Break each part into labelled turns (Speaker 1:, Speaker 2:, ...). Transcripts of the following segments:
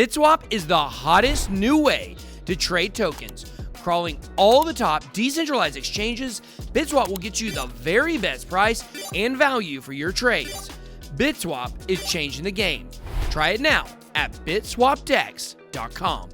Speaker 1: BitSwap is the hottest new way to trade tokens. Crawling all the top decentralized exchanges, BitSwap will get you the very best price and value for your trades. BitSwap is changing the game. Try it now at bitswapdex.com.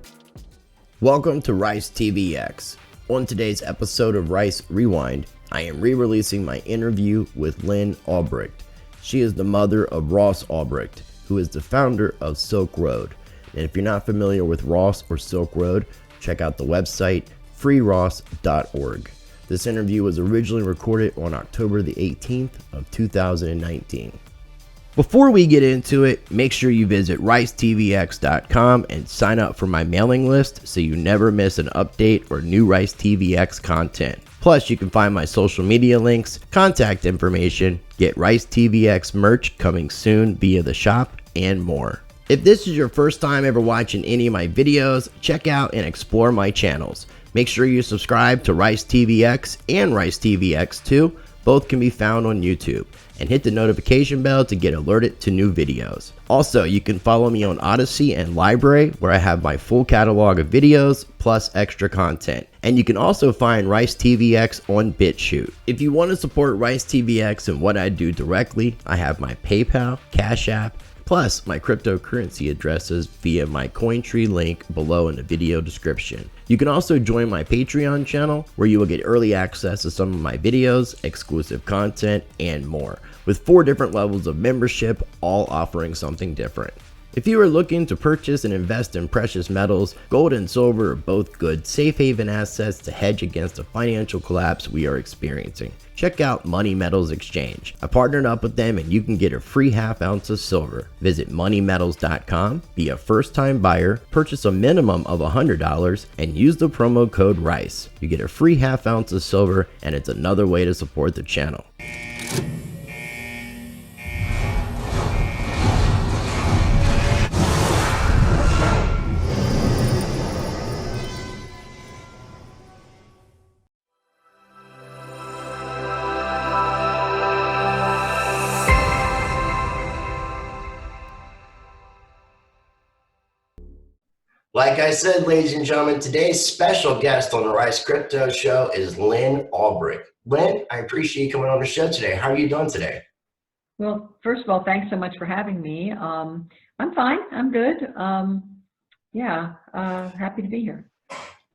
Speaker 2: Welcome to Rice TVX. On today's episode of Rice Rewind, I am re-releasing my interview with Lyn Ulbricht. She is the mother of Ross Ulbricht, who is the founder of Silk Road. And if you're not familiar with Ross or Silk Road, check out the website freeross.org. This interview was originally recorded on October the 18th of 2019. Before we get into it, make sure you visit ricetvx.com and sign up for my mailing list so you never miss an update or new Rice TVX content. Plus, you can find my social media links, contact information, get Rice TVX merch coming soon via the shop, and more. If this is your first time ever watching any of my videos, check out and explore my channels. Make sure you subscribe to Rice TVX and Rice TVX 2. Both can be found on YouTube. And hit the notification bell to get alerted to new videos. Also, you can follow me on Odyssey and Library, where I have my full catalog of videos plus extra content. And you can also find Rice TVX on BitChute. If you want to support Rice TVX and what I do directly, I have my PayPal, Cash App, plus my cryptocurrency addresses via my Cointree link below in the video description. You can also join my Patreon channel, where you will get early access to some of my videos, exclusive content, and more, with 4 different levels of membership, all offering something different. If you are looking to purchase and invest in precious metals, gold and silver are both good safe haven assets to hedge against the financial collapse we are experiencing. Check out Money Metals Exchange. I partnered up with them and you can get a free half ounce of silver. Visit moneymetals.com, be a first time buyer, purchase a minimum of $100, and use the promo code RICE. You get a free half ounce of silver, and it's another way to support the channel. Like I said, ladies and gentlemen, today's special guest on the Rice Crypto Show is Lyn Ulbricht. Lyn, I appreciate you coming on the show today. How are you doing today?
Speaker 3: Well, first of all, thanks so much for having me. I'm fine. I'm good. Happy to be here.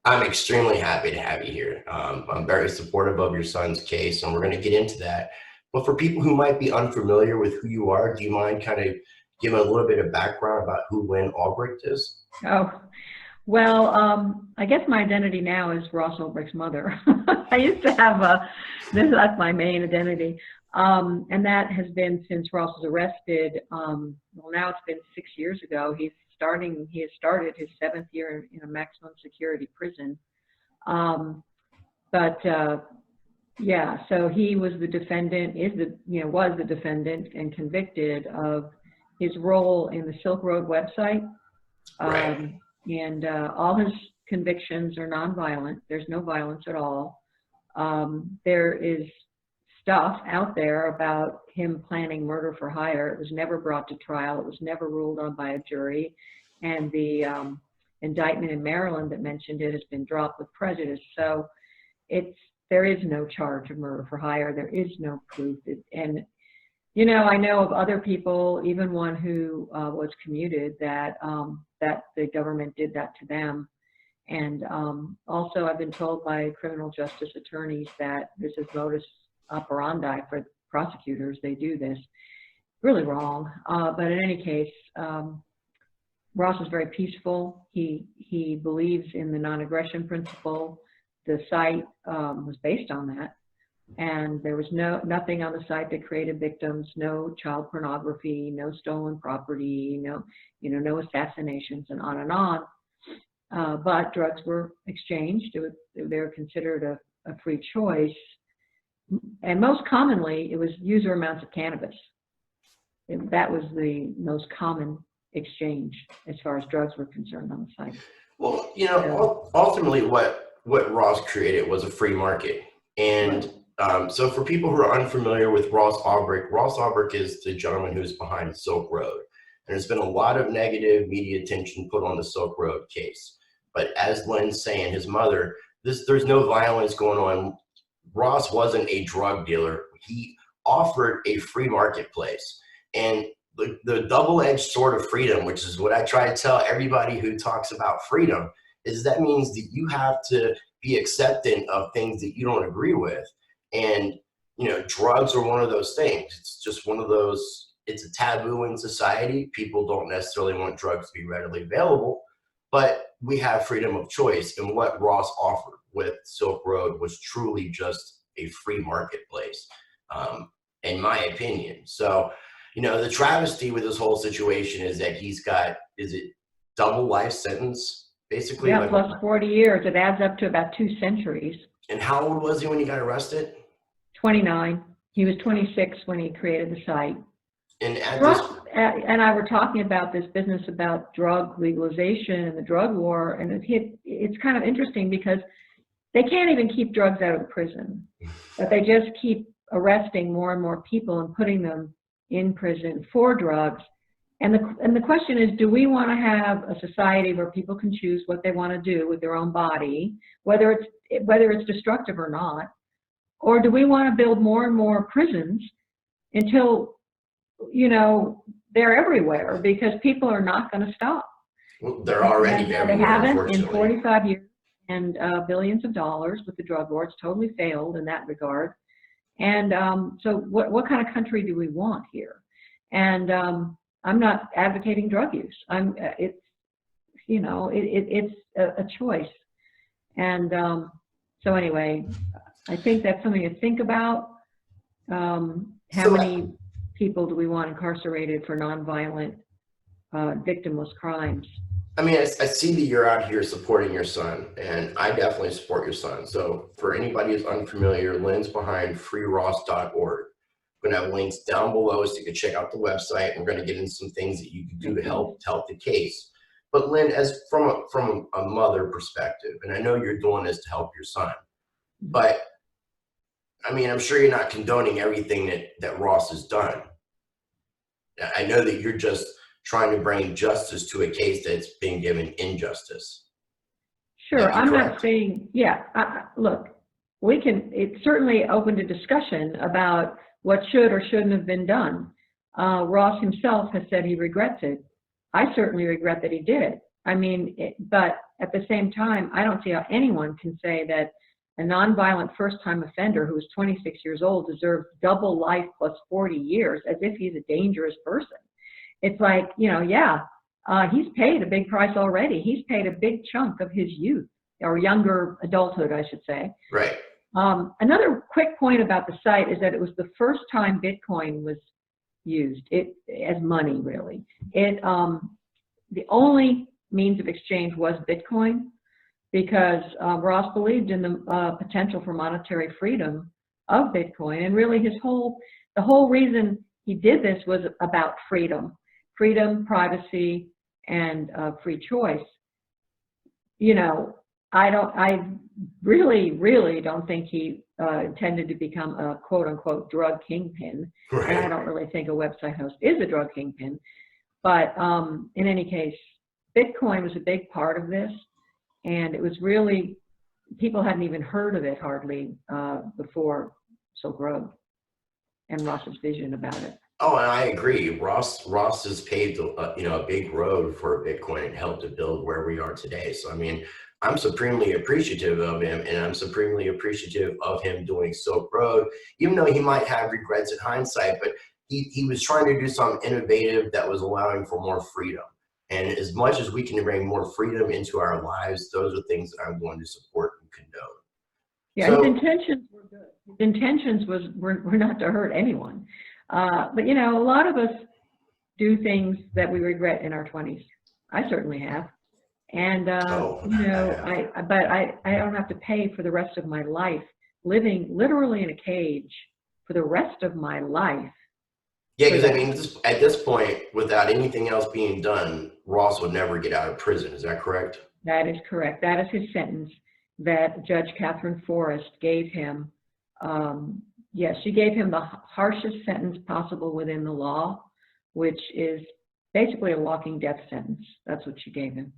Speaker 2: I'm extremely happy to have you here. I'm very supportive of your son's case, and we're going to get into that. But for people who might be unfamiliar with who you are, do you mind kind of giving a little bit of background about who Lyn Ulbricht is?
Speaker 3: Oh, well, I guess my identity now is Ross Ulbricht's mother. I used to have that's my main identity. And that has been since Ross was arrested. Well, now it's been 6 years ago. He has started his 7th year in a maximum security prison. So he was the defendant, was the defendant and convicted of his role in the Silk Road website.
Speaker 2: Right.
Speaker 3: And all his convictions are nonviolent. There's no violence at all. There is stuff out there about him planning murder for hire. It was never brought to trial. It was never ruled on by a jury. And the indictment in Maryland that mentioned it has been dropped with prejudice. So there is no charge of murder for hire. There is no proof. I know of other people, even one who was commuted, that the government did that to them. And also I've been told by criminal justice attorneys that this is modus operandi for prosecutors. They do this. Really wrong. But in any case, Ross is very peaceful. He believes in the non-aggression principle. The site was based on that. And there was nothing on the site that created victims, no child pornography, no stolen property, no assassinations, and on and on. But drugs were exchanged. They were considered a free choice. And most commonly, it was user amounts of cannabis. That was the most common exchange as far as drugs were concerned on the site.
Speaker 2: Well, ultimately what Ross created was a free market. And so for people who are unfamiliar with Ross Ulbricht is the gentleman who's behind Silk Road. And there's been a lot of negative media attention put on the Silk Road case. But as Lyn's saying, his mother, there's no violence going on. Ross wasn't a drug dealer. He offered a free marketplace. And the double-edged sword of freedom, which is what I try to tell everybody who talks about freedom, is that means that you have to be accepting of things that you don't agree with. And, you know, drugs are one of those things. It's just one of those, it's a taboo in society. People don't necessarily want drugs to be readily available, but we have freedom of choice. And what Ross offered with Silk Road was truly just a free marketplace, in my opinion. So, you know, the travesty with this whole situation is that he's got, is it double life sentence, basically?
Speaker 3: Yeah,
Speaker 2: like,
Speaker 3: plus 40 years. It adds up to about 2 centuries.
Speaker 2: And how old was he when he got arrested?
Speaker 3: 29. He was 26 when he created the site.
Speaker 2: And
Speaker 3: Ross and I were talking about this business about drug legalization and the drug war, and it's kind of interesting because they can't even keep drugs out of the prison, but they just keep arresting more and more people and putting them in prison for drugs. And the question is, do we want to have a society where people can choose what they want to do with their own body, whether it's destructive or not, or do we want to build more and more prisons until, you know, they're everywhere, because people are not going to stop.
Speaker 2: Well, they're already everywhere.
Speaker 3: They haven't in 45 years, and billions of dollars with the drug war. It's totally failed in that regard. And so what kind of country do we want here? And I'm not advocating drug use. It's, you know, it's a choice. And so anyway, I think that's something to think about. How many people do we want incarcerated for nonviolent, victimless crimes?
Speaker 2: I mean, I see that you're out here supporting your son, and I definitely support your son. So for anybody who's unfamiliar, Lyn's behind freeross.org. I'm going to have links down below so you can check out the website. And we're going to get into some things that you can do to help the case. But Lyn, as from a mother perspective, and I know you're doing this to help your son, but I mean, I'm sure you're not condoning everything that Ross has done. I know that you're just trying to bring justice to a case that's being given injustice.
Speaker 3: Sure, I'm not saying, yeah, look, it's certainly open to discussion about what should or shouldn't have been done. Ross himself has said he regrets it. I certainly regret that he did it. I mean, but at the same time, I don't see how anyone can say that a nonviolent first-time offender who is 26 years old deserves double life plus 40 years as if he's a dangerous person. It's like, you know, yeah, he's paid a big price already. He's paid a big chunk of his youth, or younger adulthood, I should say.
Speaker 2: Right.
Speaker 3: Another quick point about the site is that it was the first time Bitcoin was used as money, really. The only means of exchange was Bitcoin, because Ross believed in the potential for monetary freedom of Bitcoin. And really the whole reason he did this was about freedom, privacy, and free choice. You know, I really, really don't think he intended to become a quote unquote drug kingpin. Right. And I don't really think a website host is a drug kingpin. But in any case, Bitcoin was a big part of this. And it was really, people hadn't even heard of it hardly before Silk Road and Ross's vision about it.
Speaker 2: Oh, and I agree. Ross has paved a big road for Bitcoin and helped to build where we are today. So I mean, I'm supremely appreciative of him, and I'm supremely appreciative of him doing Silk Road, even though he might have regrets in hindsight. But he was trying to do something innovative that was allowing for more freedom. And as much as we can bring more freedom into our lives, those are things that I'm going to support and condone.
Speaker 3: Yeah, so, his intentions were good. His intentions were not to hurt anyone. But, you know, a lot of us do things that we regret in our 20s. I certainly have. And, you know, I don't have to pay for the rest of my life, living literally in a cage for the rest of my life.
Speaker 2: Yeah, because I mean, at this point, without anything else being done, Ross would never get out of prison. Is that correct?
Speaker 3: That is correct. That is his sentence that Judge Catherine Forrest gave him. Yes, she gave him the harshest sentence possible within the law, which is basically a walking death sentence. That's what she gave him.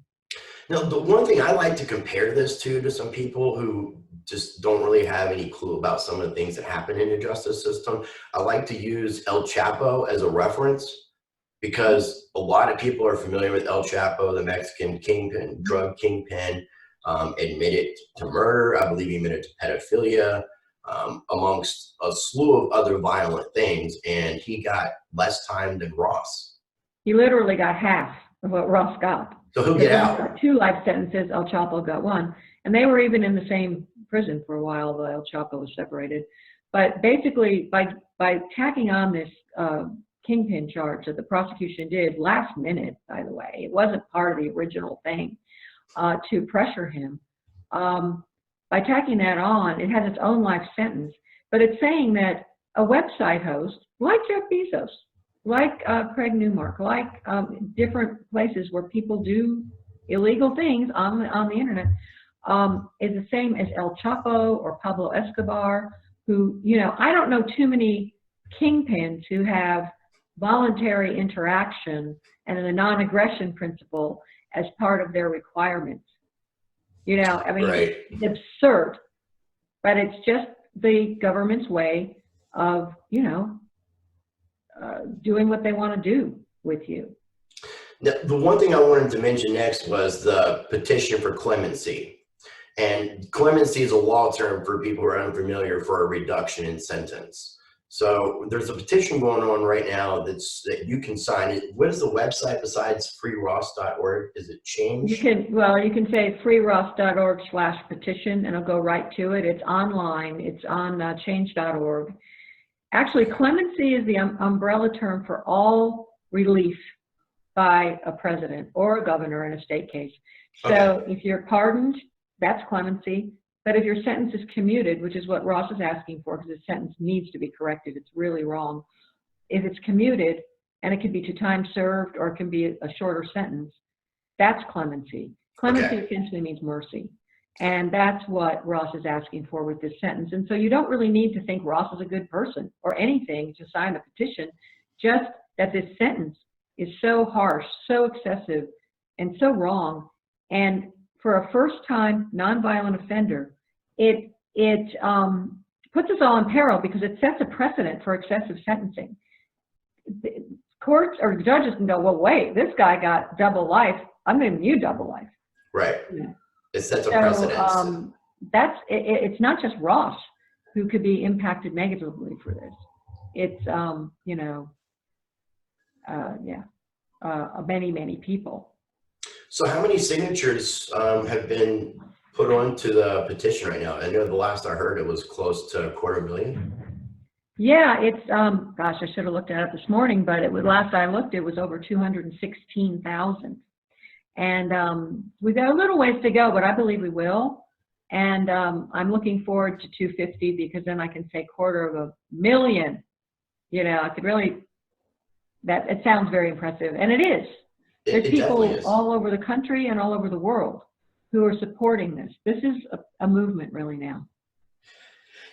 Speaker 2: Now, the one thing I like to compare this to some people who just don't really have any clue about some of the things that happen in the justice system, I like to use El Chapo as a reference, because a lot of people are familiar with El Chapo, the Mexican kingpin, drug kingpin, admitted to murder. I believe he admitted to pedophilia, amongst a slew of other violent things, and he got less time than Ross.
Speaker 3: He literally got half of what Ross got.
Speaker 2: So he'll get out.
Speaker 3: Got 2 life sentences. El Chapo got 1, and they were even in the same prison for a while, though El Chapo was separated. But basically, by tacking on this kingpin charge that the prosecution did last minute, by the way, it wasn't part of the original thing, to pressure him. By tacking that on, it has its own life sentence, but it's saying that a website host like Jeff Bezos, like Craig Newmark, like different places where people do illegal things on the internet, is the same as El Chapo or Pablo Escobar, who, you know, I don't know too many kingpins who have voluntary interaction and the non-aggression principle as part of their requirements. You know, I mean,
Speaker 2: right.
Speaker 3: It's absurd, but it's just the government's way of, you know, doing what they want to do with you.
Speaker 2: Now, the one thing I wanted to mention next was the petition for clemency. And clemency is a law term for people who are unfamiliar for a reduction in sentence. So there's a petition going on right now that you can sign it. What is the website besides freeross.org? Is it change?
Speaker 3: You can say freeross.org/petition and it'll go right to it. It's online. It's on change.org. Actually, clemency is the umbrella term for all relief by a president or a governor in a state case. So if you're pardoned, that's clemency. But if your sentence is commuted, which is what Ross is asking for, because his sentence needs to be corrected, it's really wrong. If it's commuted, and it can be to time served or it can be a shorter sentence, that's clemency. Clemency essentially means mercy. And that's what Ross is asking for with this sentence. And so you don't really need to think Ross is a good person or anything to sign the petition, just that this sentence is so harsh, so excessive, and so wrong. And for a first-time nonviolent offender, it puts us all in peril because it sets a precedent for excessive sentencing. Courts or judges can go, well, wait, this guy got double life. I'm giving you double life.
Speaker 2: Right.
Speaker 3: Yeah.
Speaker 2: It sets a precedent.
Speaker 3: It's not just Ross who could be impacted negatively for this. It's many, many people.
Speaker 2: So how many signatures have been put onto the petition right now? I know the last I heard it was close to 250,000.
Speaker 3: Yeah, it's gosh, I should have looked at it this morning, but last I looked, it was over 216,000. And we've got a little ways to go, but I believe we will. And I'm looking forward to 250 because then I can say 250,000. You know, I could really, it sounds very impressive, and it is. There's people all over the country and all over the world who are supporting this. This is a movement really now.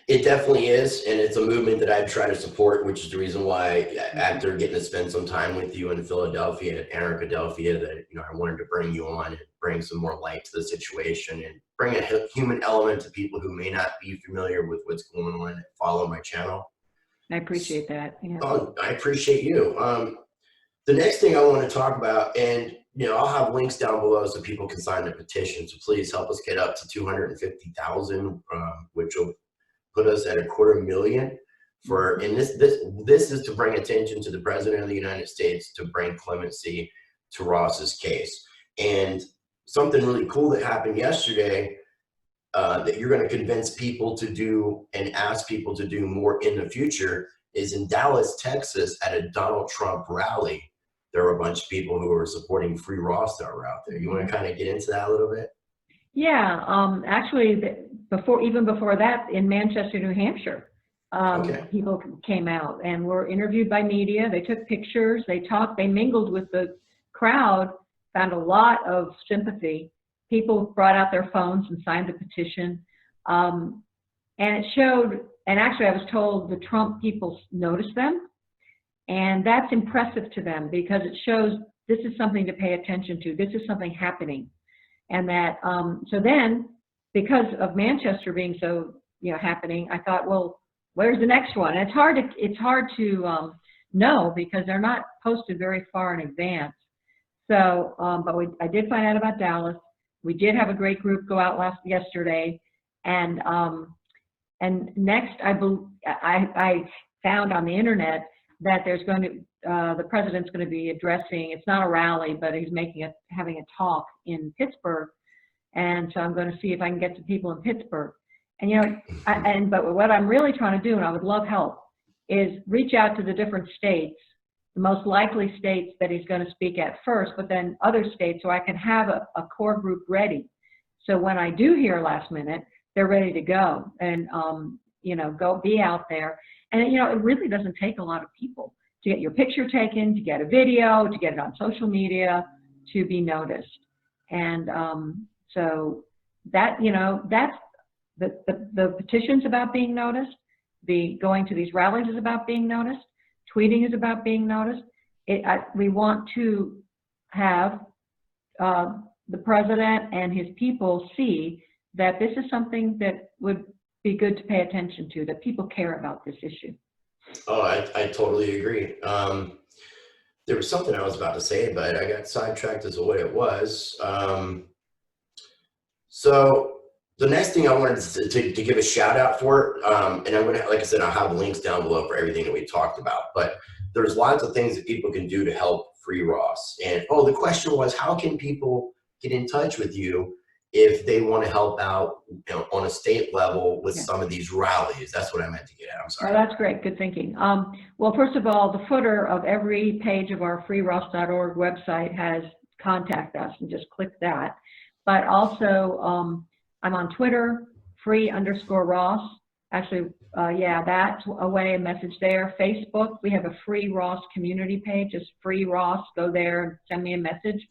Speaker 2: It definitely is, and it's a movement that I try to support, which is the reason why after getting to spend some time with you in Philadelphia at Anacadelphia, that I wanted to bring you on and bring some more light to the situation and bring a human element to people who may not be familiar with what's going on and follow my channel.
Speaker 3: I appreciate that. Yeah.
Speaker 2: Oh, I appreciate you. The next thing I want to talk about, and I'll have links down below so people can sign the petition. So please help us get up to 250,000, which will put us at 250,000 for. And this is to bring attention to the President of the United States to bring clemency to Ross's case. And something really cool that happened yesterday that you're going to convince people to do and ask people to do more in the future is in Dallas, Texas, at a Donald Trump rally. There were a bunch of people who were supporting Free Ross that were out there. You want to kind of get into that a little bit? Yeah,
Speaker 3: actually, even before that, in Manchester, New Hampshire, people came out and were interviewed by media. They took pictures, they talked, they mingled with the crowd, found a lot of sympathy. People brought out their phones and signed the petition. And it showed, and actually I was told the Trump people noticed them. And that's impressive to them because it shows this is something to pay attention to. This is something happening. And that, so then, because of Manchester being so, happening, I thought, well, where's the next one? And it's hard to know because they're not posted very far in advance. So, but I did find out about Dallas. We did have a great group go out yesterday, and next I found on the internet that there's going to the president's going to be addressing. It's not a rally, but he's having a talk in Pittsburgh, and so I'm going to see if I can get to people in Pittsburgh. And but what I'm really trying to do, and I would love help, is reach out to the different states, the most likely states that he's going to speak at first, but then other states, so I can have a core group ready. So when I do hear last minute, they're ready to go and, go be out there. And, it really doesn't take a lot of people to get your picture taken, to get a video, to get it on social media, to be noticed. And so that, that's the petition's about being noticed. The going to these rallies is about being noticed. Tweeting is about being noticed. We want to have the president and his people see that this is something that would be good to pay attention to, that people care about this issue.
Speaker 2: Oh, I totally agree. There was something I was about to say, but I got sidetracked as to what it was. So the next thing I wanted to give a shout out for, and I'm gonna, like I said, I'll have links down below for everything that we talked about, but there's lots of things that people can do to help free Ross. And the question was, how can people get in touch with you if they want to help out on a state level with some of these rallies? That's what I meant to get at. I'm sorry.
Speaker 3: Oh, that's great. Good thinking. Well, first of all, the footer of every page of our freeross.org website has contact us, and just click that. But also, I'm on Twitter, free_Ross. Actually, that's a way, a message there. Facebook, we have a free Ross community page, just free Ross. Go there and send me a message.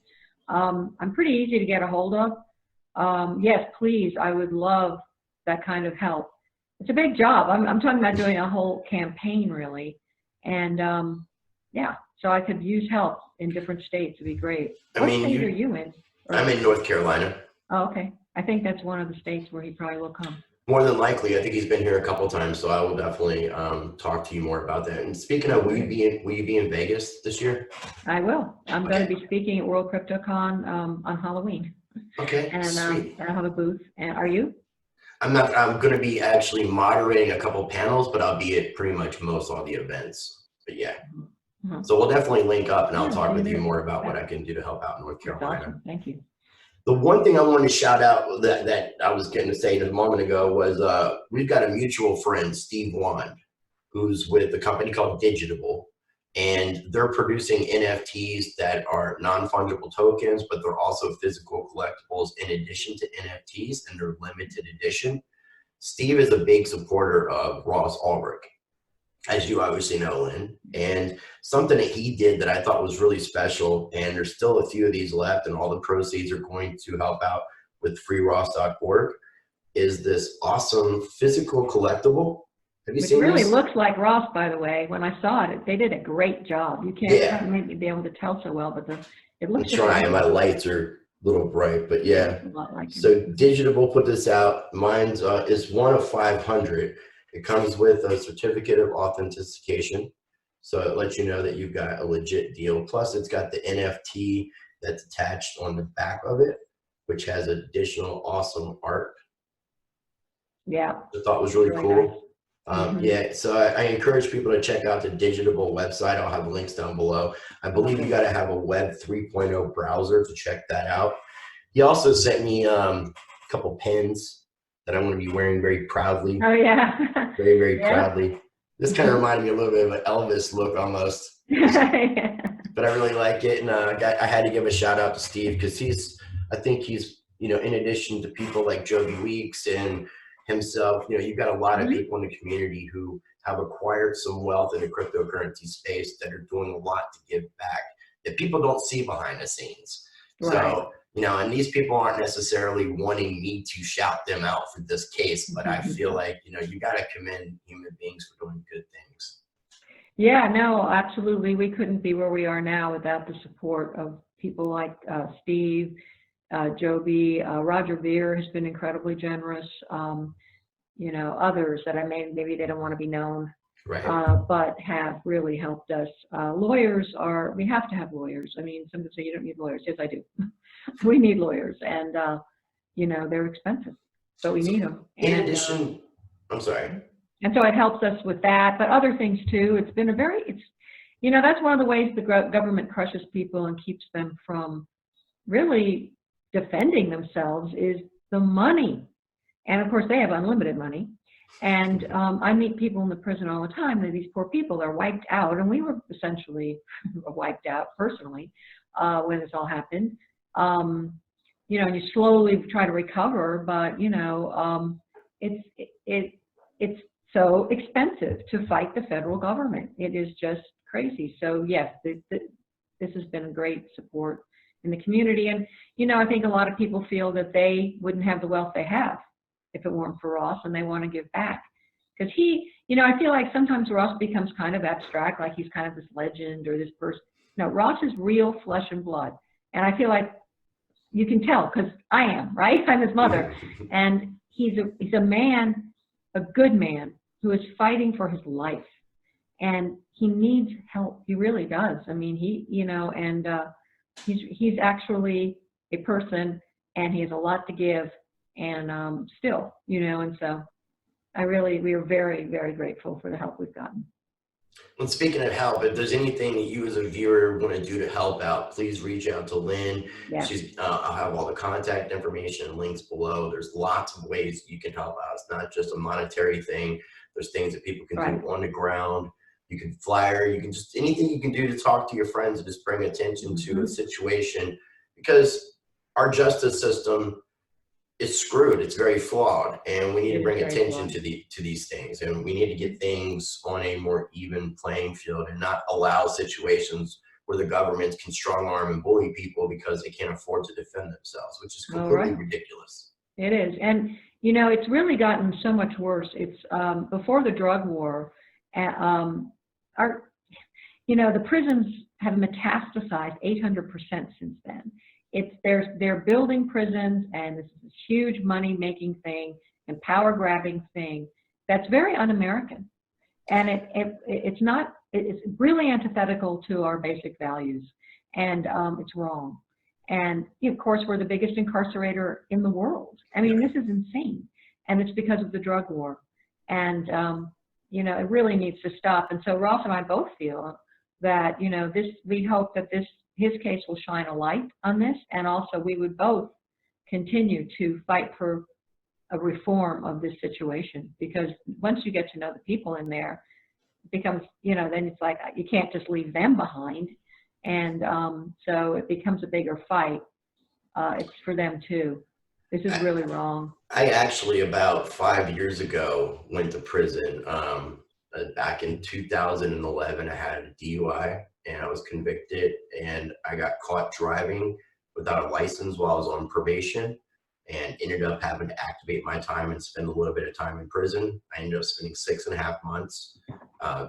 Speaker 3: I'm pretty easy to get a hold of. Yes, please, I would love that kind of help. It's a big job. I'm talking about doing a whole campaign, really. And so I could use help in different states. It'd be great. What state are you in?
Speaker 2: I'm in North Carolina.
Speaker 3: Oh, okay. I think that's one of the states where he probably will come.
Speaker 2: More than likely. I think he's been here a couple of times, so I will definitely talk to you more about that. And speaking of, will you be in Vegas this year?
Speaker 3: I will. I'm going to be speaking at World CryptoCon on Halloween.
Speaker 2: Okay,
Speaker 3: and
Speaker 2: sweet.
Speaker 3: I'll have a booth. And are you?
Speaker 2: I'm not. I'm going to be actually moderating a couple panels, but I'll be at pretty much most all the events. But yeah. Mm-hmm. So we'll definitely link up, and I'll talk with you more about what I can do to help out North Carolina.
Speaker 3: Awesome. Thank you.
Speaker 2: The one thing I wanted to shout out that I was getting to say a moment ago was we've got a mutual friend, Steve Wand, who's with a company called Digitable, and they're producing NFTs that are non-fungible tokens, but they're also physical collectibles in addition to NFTs, and they're limited edition. Steve is a big supporter of Ross Ulbricht, as you obviously know, Lynn, and something that he did that I thought was really special, and there's still a few of these left, and all the proceeds are going to help out with freeross.org, is this awesome physical collectible. Have you seen this? It really
Speaker 3: looks like Ross, by the way. When I saw it, they did a great job. You can't maybe be able to tell so well, but it looks.
Speaker 2: I'm trying. My lights are a little bright, but yeah. So Digitable put this out. Mine's is one of 500. It comes with a certificate of authentication, so it lets you know that you've got a legit deal. Plus, it's got the NFT that's attached on the back of it, which has additional awesome art.
Speaker 3: Yeah,
Speaker 2: I thought was really cool. Nice. Yeah, so I encourage people to check out the Digitable website. I'll have links down below. I believe you got to have a Web 3.0 browser to check that out. He also sent me a couple pins that I'm going to be wearing very proudly.
Speaker 3: Oh, yeah.
Speaker 2: Very, very proudly. This kind of reminded me a little bit of an Elvis look almost. But I really like it. And I had to give a shout out to Steve because I think he's, in addition to people like Joby Weeks and himself, you've got a lot of people in the community who have acquired some wealth in the cryptocurrency space that are doing a lot to give back that people don't see behind the scenes. Right. So, and these people aren't necessarily wanting me to shout them out for this case, but I feel like, you got to commend human beings for doing good things.
Speaker 3: Yeah, no, absolutely. We couldn't be where we are now without the support of people like Steve, Joby, Roger Veer has been incredibly generous. Others that maybe they don't want to be known,
Speaker 2: Right.
Speaker 3: but have really helped us. Lawyers we have to have lawyers. I mean, some people say you don't need lawyers. Yes, I do. We need lawyers, and they're expensive, but we need them.
Speaker 2: In addition, I'm sorry.
Speaker 3: And so it helps us with that, but other things too. It's been that's one of the ways the government crushes people and keeps them from really defending themselves is the money. And of course, they have unlimited money. And I meet people in the prison all the time. These poor people are wiped out, and we were essentially wiped out personally when this all happened. And you slowly try to recover, but it's so expensive to fight the federal government. It is just crazy. So yes, this has been a great support in the community. And, I think a lot of people feel that they wouldn't have the wealth they have if it weren't for Ross, and they want to give back. Because I feel like sometimes Ross becomes kind of abstract, like he's kind of this legend or this person. No, Ross is real flesh and blood. And I feel like you can tell, because I am, right? I'm his mother. And he's a man, a good man, who is fighting for his life, and he needs help. He really does. I mean, he's actually a person, and he has a lot to give, and still, and so we are very, very grateful for the help we've gotten.
Speaker 2: Well, speaking of help, if there's anything that you as a viewer want to do to help out, please reach out to Lyn.
Speaker 3: Yeah.
Speaker 2: I'll have all the contact information and links below. There's lots of ways you can help out. It's not just a monetary thing. There's things that people can do on the ground. You can flyer, you can just, anything you can do to talk to your friends and just bring attention to a situation, because our justice system is screwed. It's very flawed, and we need to bring attention to these things, and we need to get things on a more even playing field and not allow situations where the government can strong arm and bully people because they can't afford to defend themselves, which is completely ridiculous.
Speaker 3: It is. And it's really gotten so much worse. It's before the drug war, the prisons have metastasized 800% since then. They're building prisons, and this is a huge money-making thing and power-grabbing thing that's very un-American, and it's really antithetical to our basic values, and it's wrong. And of course, we're the biggest incarcerator in the world. I mean, this is insane, and it's because of the drug war, and it really needs to stop. And so Ross and I both feel that we hope that his case will shine a light on this, and also we would both continue to fight for a reform of this situation, because once you get to know the people in there, it becomes, then it's like you can't just leave them behind, and so it becomes a bigger fight. It's for them too. This is really wrong.
Speaker 2: I actually, about 5 years ago, went to prison. Back in 2011, I had a DUI, and I was convicted, and I got caught driving without a license while I was on probation, and ended up having to activate my time and spend a little bit of time in prison. I ended up spending 6.5 months,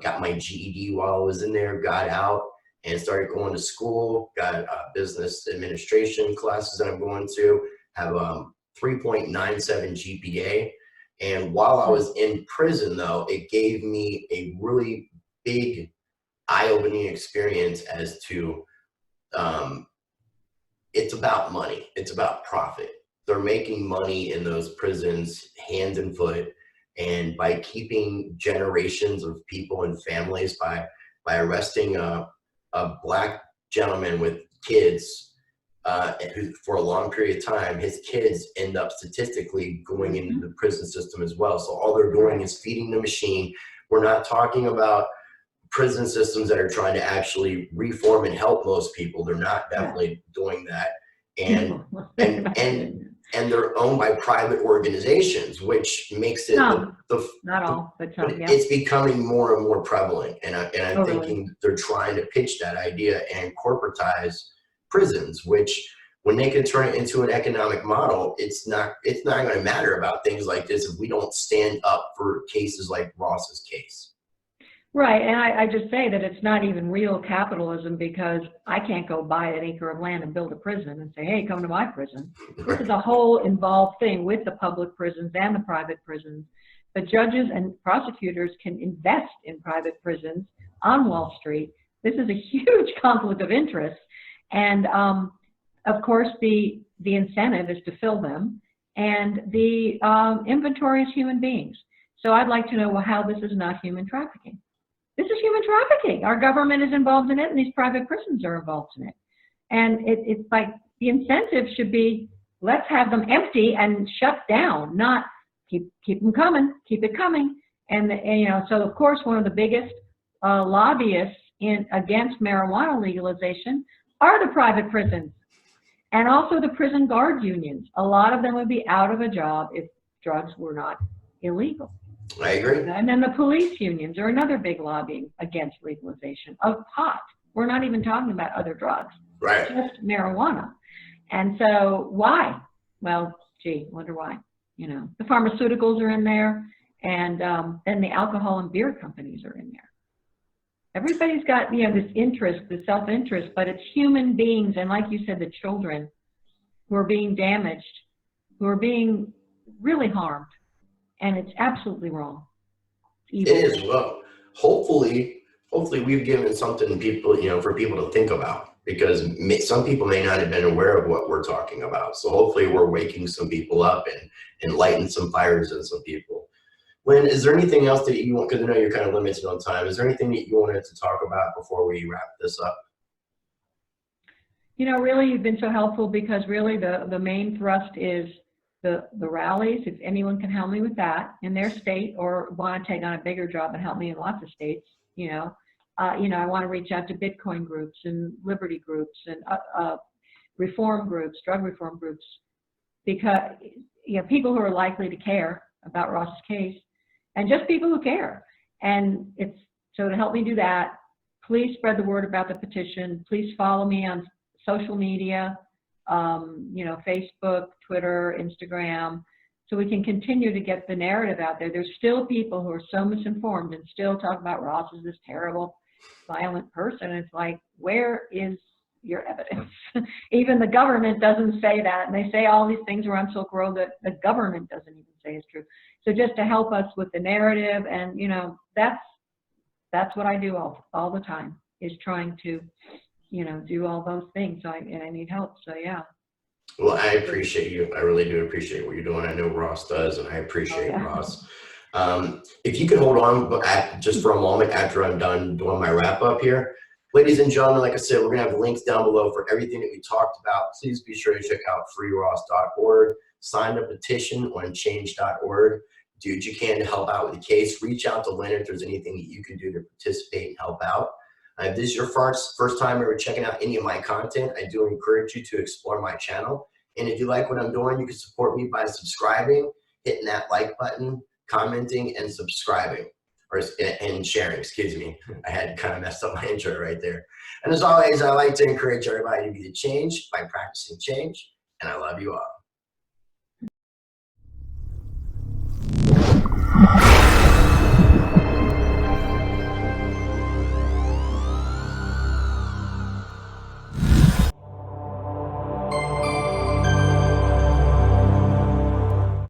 Speaker 2: got my GED while I was in there, got out, and started going to school, got business administration classes that I'm going to, have 3.97 GPA. And while I was in prison, though, it gave me a really big eye-opening experience as to it's about money. It's about profit. They're making money in those prisons hand and foot, and by keeping generations of people and families, by arresting a black gentleman with kids who, for a long period of time, his kids end up statistically going into the prison system as well. So all they're doing is feeding the machine. We're not talking about prison systems that are trying to actually reform and help most people. They're not definitely doing that. And they're owned by private organizations, which makes it
Speaker 3: not all, but some, yeah.
Speaker 2: It's becoming more and more prevalent. And I'm thinking they're trying to pitch that idea and corporatize prisons, which when they can turn it into an economic model, it's not going to matter about things like this if we don't stand up for cases like Ross's case.
Speaker 3: Right, and I just say that it's not even real capitalism because I can't go buy an acre of land and build a prison and say, hey, come to my prison. This is a whole involved thing with the public prisons and the private prisons. But judges and prosecutors can invest in private prisons on Wall Street. This is a huge conflict of interest. And of course, the incentive is to fill them. And the inventory is human beings. So I'd like to know, well, how this is not human trafficking. This is human trafficking. Our government is involved in it, and these private prisons are involved in it. And it's like the incentive should be, let's have them empty and shut down, not keep them coming, keep it coming. And you know, so of course, one of the biggest lobbyists against marijuana legalization are the private prisons, and also the prison guard unions. A lot of them would be out of a job if drugs were not illegal.
Speaker 2: I agree.
Speaker 3: And then the police unions are another big lobbying against legalization of pot. We're not even talking about other drugs,
Speaker 2: Right.
Speaker 3: just marijuana. And so why? Well, gee, wonder why. You know, the pharmaceuticals are in there, and then the alcohol and beer companies are in there. Everybody's got, you know, this interest, the self-interest, but it's human beings, and like you said, the children who are being damaged, who are being really harmed. And it's absolutely wrong. It's evil.
Speaker 2: It is. Well, hopefully we've given something people, you know, for people to think about, because some people may not have been aware of what we're talking about. So hopefully we're waking some people up and lighting some fires in some people. Lyn, is there anything else that you want, because I know you're kind of limited on time, is there anything that you wanted to talk about before we wrap this up?
Speaker 3: You know, really, you've been so helpful, because really the main thrust is the rallies. If anyone can help me with that in their state, or want to take on a bigger job and help me in lots of states, you know, I want to reach out to Bitcoin groups and liberty groups and reform groups, drug reform groups, because, you know, people who are likely to care about Ross's case, and just people who care. And it's, so to help me do that, please spread the word about the petition. Please follow me on social media, you know, Facebook, Twitter, Instagram, so we can continue to get the narrative out there. There's still people who are so misinformed and still talk about Ross as this terrible, violent person. It's like, where is your evidence? Even the government doesn't say that, and they say all these things around Silk Road that the government doesn't even say is true. So just to help us with the narrative, and you know, that's what I do all the time, is trying to, you know, do all those things. So I need help. So yeah.
Speaker 2: Well, I appreciate you. I really do appreciate what you're doing. I know Ross does, and I appreciate Ross. If you could hold on just for a moment after I'm done doing my wrap up here. Ladies and gentlemen, like I said, we're going to have links down below for everything that we talked about. Please be sure to check out freeross.org. Sign the petition on change.org. Do what you can to help out with the case. Reach out to Lyn if there's anything that you can do to participate and help out. If this is your first time ever checking out any of my content, I do encourage you to explore my channel. And if you like what I'm doing, you can support me by subscribing, hitting that like button, commenting, and subscribing, and sharing, excuse me. I had kind of messed up my intro right there. And as always, I like to encourage everybody to be the change by practicing change, and I love you all.